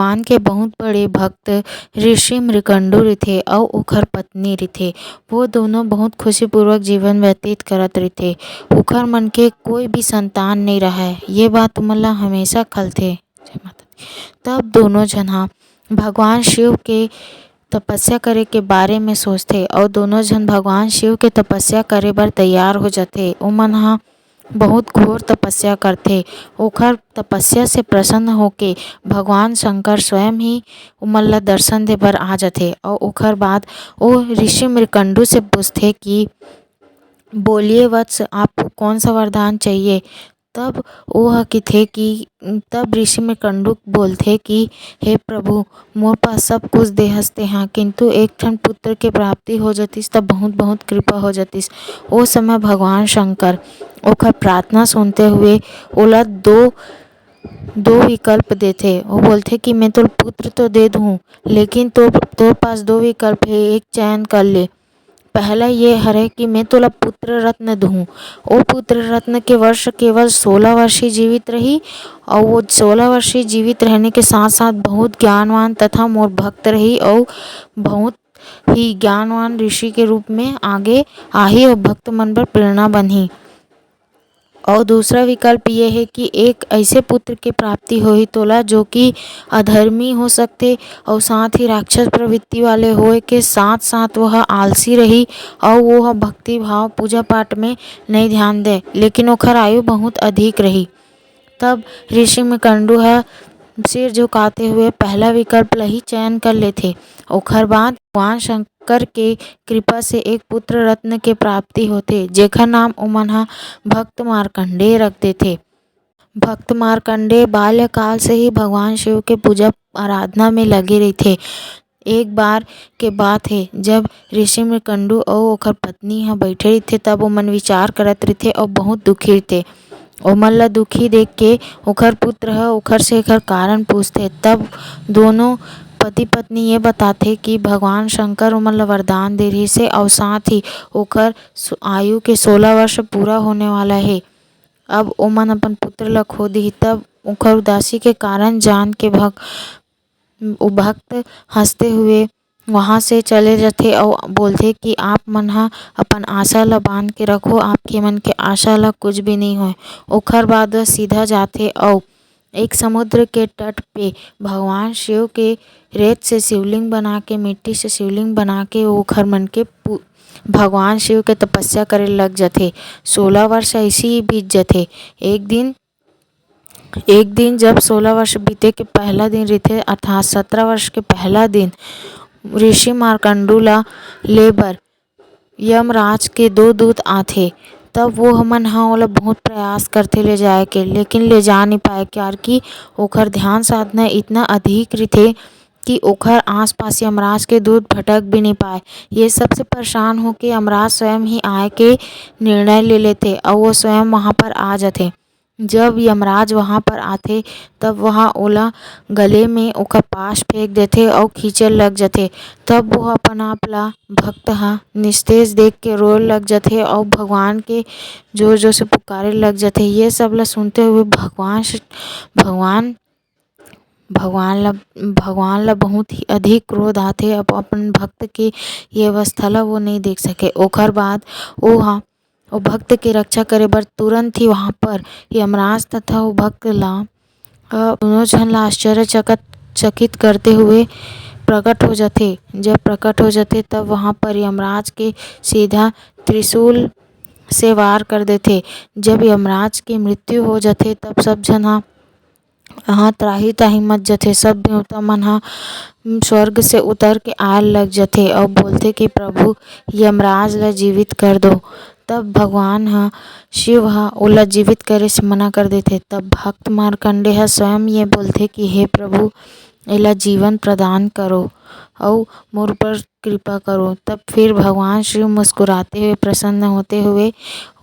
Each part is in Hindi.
भगवान के बहुत बड़े भक्त ऋषि मृकंडु रिथे अउ ओखर पत्नी रिथे। वो दोनों बहुत खुशीपूर्वक जीवन व्यतीत करत रिथे। ओखर मन के कोई भी संतान नइ राहय। ये बात तुमन ला हमेशा खलथे। जय माता दी। तब दोनों झन हा भगवान शिव के तपस्या करे के बारे में सोचथे अउ दोनों झन भगवान शिव के तपस्या करे बर तैयार हो जाथे। ओमन हा बहुत घोर तपस्या करथे। ओखर तपस्या से प्रसन्न होके भगवान शंकर स्वयं ही ओमन ला दर्शन दे बर आ जाथे अउ ओखर बाद ओ ऋषि मृकंडु से पूछथे कि बोलिए वत्स, आपको कौन सा वरदान चाहिए। तब ओ ह कथे कि तब ऋषि मृकंडु बोलथे कि हे प्रभु, मोर पास सब कुछ देहस तेहा, किंतु एक ठन पुत्र के प्राप्ति हो जातिस तब बहुत बहुत कृपा हो जातिस। ओ समय भगवान शंकर ओखर प्रार्थना सुनते हुए ओला दो विकल्प देथे। वो बोलथे कि मैं तोर पुत्र तो दे दूँ, लेकिन तोर पास दो विकल्प है, एक चयन कर ले। पहला ये हरे कि मैं तोला पुत्र रत्न दूँ। ओ पुत्र रत्न के वर्ष केवल 16 वर्ष ही जीवित रही और वो 16 वर्ष ही जीवित रहने के साथ साथ बहुत ज्ञानवान तथा मोर भक्त रही और बहुत ही ज्ञानवान ऋषि के रूप में आगे आही और भक्त मन पर प्रेरणा बनही। और दूसरा विकल्प ये है कि एक ऐसे पुत्र के प्राप्ति होही तोला जो कि अधर्मी हो सकते और साथ ही राक्षस प्रवृत्ति वाले होए के साथ साथ वह आलसी रही और वो भक्ति भाव पूजा पाठ में नहीं ध्यान दे, लेकिन ओखर आयु बहुत अधिक रही। तब ऋषि मृकंडु ह सिर झुकाते हुए पहला विकल्प ला ही चयन कर लेथे। ओखर बाद भगवान शंकर के कृपा से एक पुत्र रत्न के प्राप्ति होथे, जेखर नाम ओमन हा भक्त मार्कंडेय रख देथे। भक्त मार्कंडेय बाल्यकाल से ही भगवान शिव के पूजा आराधना में लगे रहिथे। एक बार के बात है जब ऋषि मृकंडु अउ ओखर पत्नी ह बइठे रहिथे, तब ओमन विचार करत रहिथे और बहुत दुखी रहिथे। ओमन ला दुखी देख के ओखर पुत्र ह ओखर से एखर कारण पूछथे। तब दोनों पति पत्नी ये बताथे कि भगवान शंकर ओमन ला वरदान दे रहिस हे और साथ ही ओखर आयु के 16 वर्ष पूरा होने वाला है। अब ओमन अपन पुत्र ला खो दिही। तब ओखर उदासी के कारण जान के भक्त हंसते हुए वहाँ से चले जाथे और बोलथे कि आप मन हा अपन आशा ला बांध के रखो, आपके मन के आशा ला कुछ भी नहीं होय। ओखर बाद वह सीधा जाथे और एक समुद्र के तट पे भगवान शिव के रेत से शिवलिंग बना के, मिट्टी से शिवलिंग बना के ओखर मन के भगवान शिव के तपस्या करे लग जाथे। 16 वर्ष ऐसे ही बीत जाथे। एक दिन जब 16 वर्ष बीते के पहला दिन रहिथे, अर्थात 17 वर्ष के पहला दिन ऋषि मार्कंडु ला ले बर यमराज के 2 दूत आथे। तब वो हमन हा ओला बहुत प्रयास करथे ले जाए के, लेकिन ले जा नहीं पाए, क्योंकि ओखर ध्यान साधना इतना अधिक रहिथे कि ओखर आसपास यमराज के दूत भटक भी नहीं पाए। ये सबसे परेशान होके यमराज स्वयं ही आए के निर्णय ले लेथे और वो स्वयं वहाँ पर आ जाथे। जब यमराज वहाँ पर आथे तब वहाँ ओला गले में ओखर पाश फेंक देथे और खींचे लग जाथे। तब वो अपन आप ला भक्त हा निस्तेज देख के रोए लग जाथे और भगवान के जोर जोर से पुकारे लग जाथे। ये सब ला सुनते हुए भगवान ला बहुत ही अधिक क्रोध आथे। अब अपन भक्त के ये अवस्था ला वो नहीं देख सके। ओखर बाद वो भक्त की रक्षा करे बर तुरंत ही वहाँ पर यमराज तथा वो भक्त ला दोनों झन ला आश्चर्यचकित करते हुए प्रकट हो जाथे। जब प्रकट हो जाथे तब वहाँ पर यमराज के सीधा त्रिशूल से वार कर देथे। जब यमराज की मृत्यु हो जाथे तब सब झन हा त्राही त्राही मच जाथे। सब देवता मन हा स्वर्ग से उतर के आए लग जाथे और बोलथे कि प्रभु यमराज ला जीवित कर दो। तब भगवान शिव ओला जीवित करे से मना कर देथे। तब भक्त मार्कंडेय स्वयं ये बोलथे कि हे प्रभु, एला जीवन प्रदान करो और मोर पर कृपा करो। तब फिर भगवान शिव मुस्कुराते हुए प्रसन्न होते हुए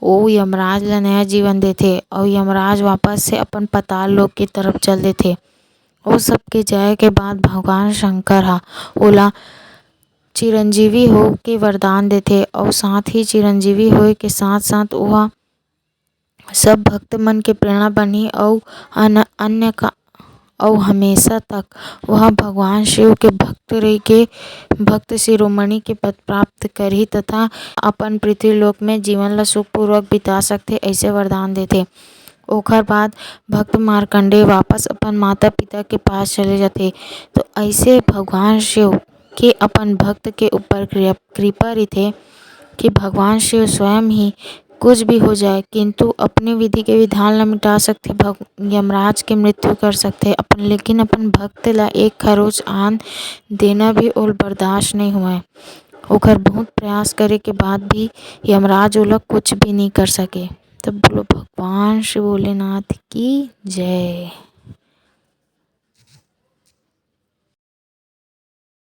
वो यमराज ला नया जीवन देथे और यमराज वापस से अपन पाताल लोक की तरफ चल देथे। वो सब के जाए के बाद भगवान शंकर ओला चिरंजीवी हो के वरदान देथे और साथ ही चिरंजीवी होए के साथ साथ वह सब भक्त मन के प्रेरणा बनही और और हमेशा तक वह भगवान शिव के भक्त शिरोमणि के पद प्राप्त करही तथा अपन पृथ्वीलोक में जीवन ला सुखपूर्वक बिता सकथे ऐसे वरदान देथे। ओखर बाद भक्त मार्कंडेय वापस अपन माता पिता के पास चले जाथे। तो ऐसे भगवान शिव के अपन भक्त के ऊपर कृपा रहिथे कि भगवान शिव स्वयं ही कुछ भी हो जाए किंतु अपने विधि के विधान ला मिटा सकथे, यमराज के मृत्यु कर सकथे लेकिन अपन भक्त ला एक खरोच अन्न देना भी ओल बर्दाश्त नहीं हुए। ओखर बहुत प्रयास करे के बाद भी यमराज ओला कुछ भी नहीं कर सके। तो बोलो भगवान शिव भोलेनाथ की जय।